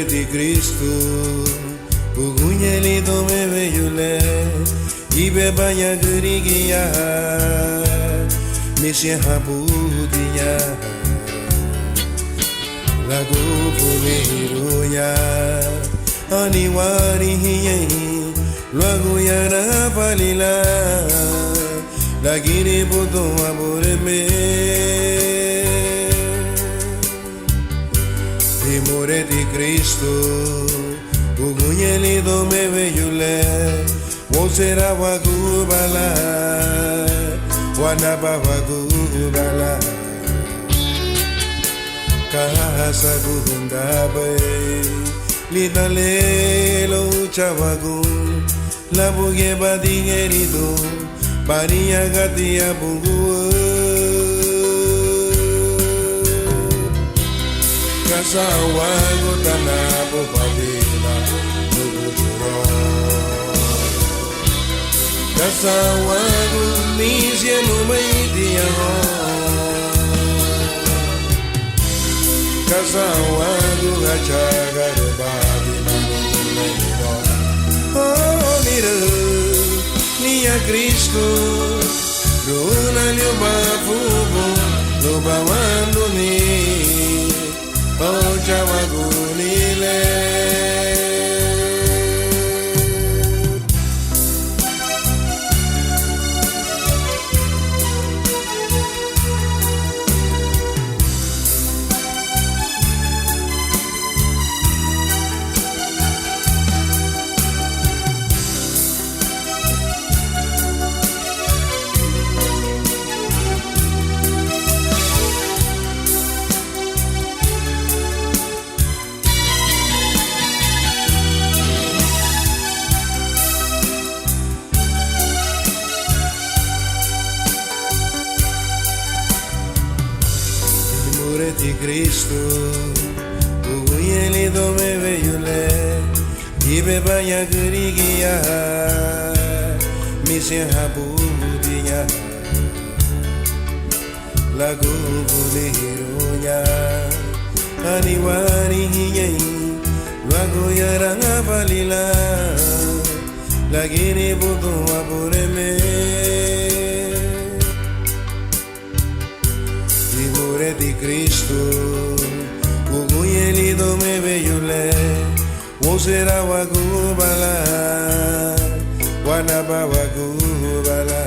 Di Cristo, ugunyeli do me veyule, ibe banya gerigia, misye habudia, lagu puliruya, aniwari hiye, lagu yara palila, lagini buto abureme. Amore di Cristo, ugunyeli do me veyule, wosera wagubala, wanaba wagubala, Kasa gundabe, lidale lo chavagu, la buge badingerido, baria gatia bungu. Kasa uagu tanabu padina nugujuro. Kasa uagu nisye numaidia ho. Kasa uagu gachaga de badina nugujuro. Oh mira, niya Cristo, runa lioba fubo, loba wanduni. Oh, Jawagulile. Di Cristo, ugunyeli do me veyule, ibe banya gerigia, misye habudia, lagu bulirunya, aniwari hiye, lagu yaranga valila, lagini butu abureme. Di Cristo, ugunyeli do me veyule, wosera wagubala, wanaba wagubala,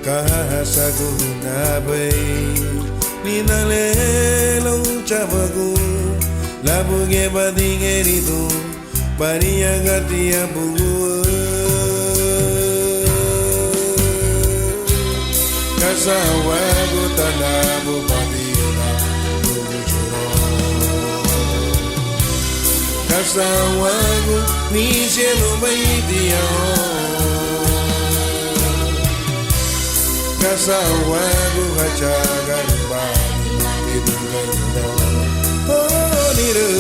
Kasa gundabe, ninale lo chavagu, la buge badingerido, baria gatia bungu. Kasa uagu tanabu padina nugujuro. Kasa uagu nisye numaidia ho. Kasa uagu gachaga ribani idungendo. Oh niru,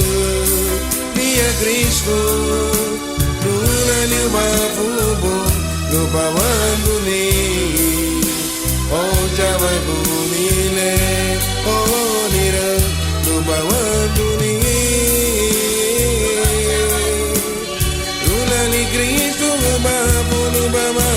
niya Cristo, nuna liuba fubo, lupa wanduni. Oh Jawagulile, oh nira, luba wanduni. Rula ni Cristo, luba pulu bama.